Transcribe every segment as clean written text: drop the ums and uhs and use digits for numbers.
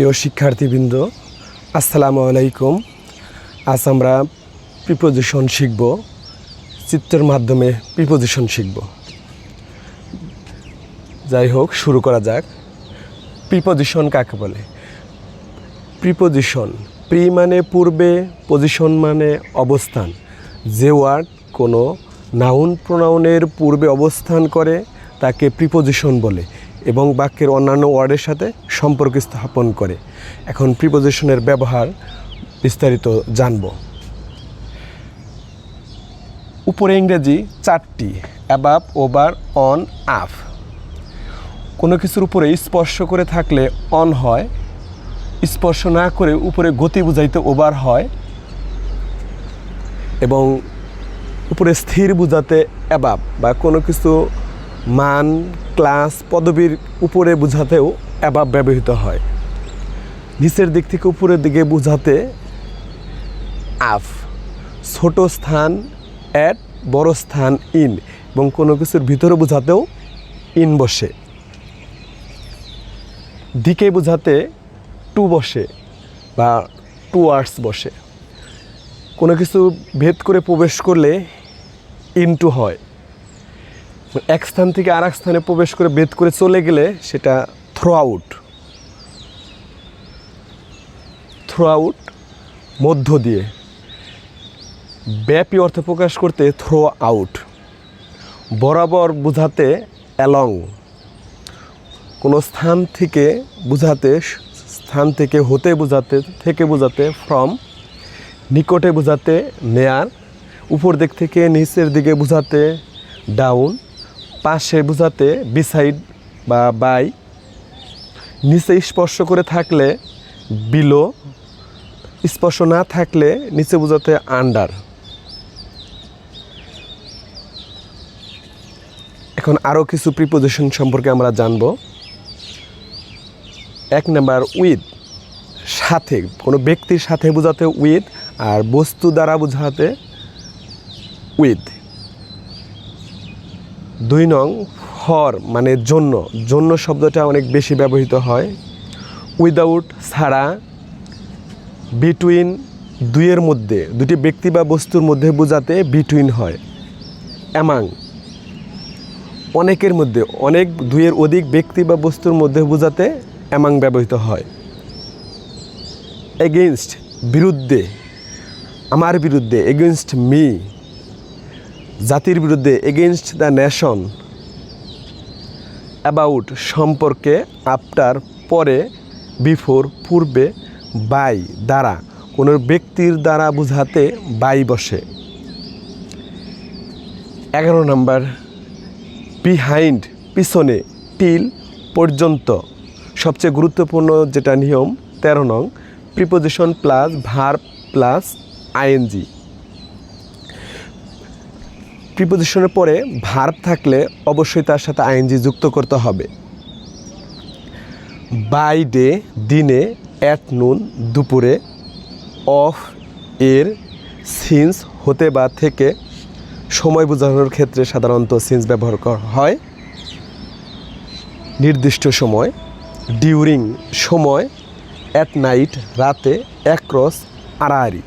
প্রিয় শিক্ষার্থীবৃন্দ, আসসালামু আলাইকুম। আজ আমরা প্রিপোজিশন শিখব, চিত্রের মাধ্যমে প্রিপোজিশন শিখব। যাই হোক, শুরু করা যাক। প্রিপোজিশন কাকে বলে? প্রিপোজিশন, প্রি মানে পূর্বে, পজিশন মানে অবস্থান। যে ওয়ার্ড কোনো নাউন প্রোনাউনের পূর্বে অবস্থান করে তাকে প্রিপোজিশন বলে এবং বাক্যের অন্যান্য ওয়ার্ডের সাথে সম্পর্ক স্থাপন করে। এখন প্রিপোজিশনের ব্যবহার বিস্তারিত জানব। উপরে ইংরেজি 4টি: অ্যাবাভ, ওভার, অন, আপ। কোনো কিছুর উপরে স্পর্শ করে থাকলে অন হয়, স্পর্শ না করে উপরে গতি বুঝাইতে ওভার হয়, এবং উপরে স্থির বুঝাতে অ্যাবাভ, বা কোনো কিছু মান, ক্লাস, পদবীর উপরে বুঝাতেও অ্যাবাভ ব্যবহৃত হয়। নিচের দিক থেকে উপরের দিকে বুঝাতে আপ। ছোট স্থান অ্যাট, বড় স্থান ইন, এবং কোনো কিছুর ভিতরে বুঝাতেও ইন বসে। দিকে বুঝাতে টু বসে বা টুয়ার্ডস বসে। কোনো কিছু ভেদ করে প্রবেশ করলে ইনটু হয়। এক স্থান থেকে আর এক স্থানে প্রবেশ করে ভেদ করে চলে গেলে সেটা থ্রো আউট। থ্রো আউট মধ্য দিয়ে। ব্যাপী অর্থে প্রকাশ করতে থ্রো আউট। বরাবর বুঝাতে অ্যালং। কোনো স্থান থেকে বুঝাতে, স্থান থেকে হতে বুঝাতে, থেকে বুঝাতে ফ্রম। নিকটে বুঝাতে নেয়ার। উপর দিক থেকে নিচের দিকে বুঝাতে ডাউন। পাশে বুঝাতে বিসাইড বা বাই। নিচে স্পর্শ করে থাকলে বিলো। স্পর্শ না থাকলে নিচে বুঝাতে আন্ডার। এখন আরও কিছু প্রিপোজিশন সম্পর্কে আমরা জানব। 1 নাম্বার, উইথ, সাথে। কোনো ব্যক্তির সাথে বোঝাতে উইথ, আর বস্তু দ্বারা বোঝাতে উইথ। 2 নং, ফর মানে জন্য। জন্য শব্দটা অনেক বেশি ব্যবহৃত হয়। উইদাউট ছাড়া। বিটুইন দুইয়ের মধ্যে, দুটি ব্যক্তি বা বস্তুর মধ্যে বোঝাতে বিটুইন হয়। অ্যামাং অনেকের মধ্যে, অনেক দুইয়ের অধিক ব্যক্তি বা বস্তুর মধ্যে বোঝাতে অ্যামাং ব্যবহৃত হয়। এগেইনস্ট বিরুদ্ধে, আমার বিরুদ্ধে, এগেইনস্ট মি। জাতির বিরুদ্ধে, এগেইনস্ট দ্য নেশন। অ্যাবাউট সম্পর্কে, আফটার পরে, বিফোর পূর্বে, বাই দ্বারা। কোনো ব্যক্তির দ্বারা বোঝাতে বাই বসে। 11 নাম্বার, বিহাইন্ড পিছনে, টিল পর্যন্ত। সবচেয়ে গুরুত্বপূর্ণ যেটা নিয়ম 13 নং, preposition plus verb plus ING. প্রিপোজিশনের পরে ভার্ব থাকলে অবশ্যই তার সাথে আইএনজি যুক্ত করতে হবে। বাই ডে দিনে, অ্যাট নুন দুপুরে, অফ এর, সিন্স হতে বা থেকে। সময় বোঝানোর ক্ষেত্রে সাধারণত সিন্স ব্যবহার করা হয়। নির্দিষ্ট সময়। ডিউরিং সময়। অ্যাট নাইট রাতে, অ্যাক্রস আড়াআড়ি।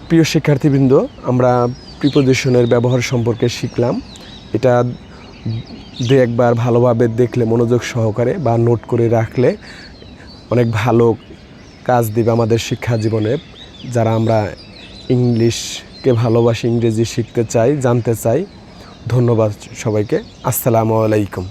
প্রিয় শিক্ষার্থীবৃন্দ, আমরা প্রিপোজিশনের ব্যবহার সম্পর্কে শিখলাম। এটা দু একবার ভালোভাবে দেখলে, মনোযোগ সহকারে বা নোট করে রাখলে অনেক ভালো কাজ দিবে আমাদের শিক্ষা জীবনে। যারা আমরা ইংলিশকে ভালোবাসি, ইংরেজি শিখতে চাই, জানতে চাই। ধন্যবাদ সবাইকে। আসসালামু আলাইকুম।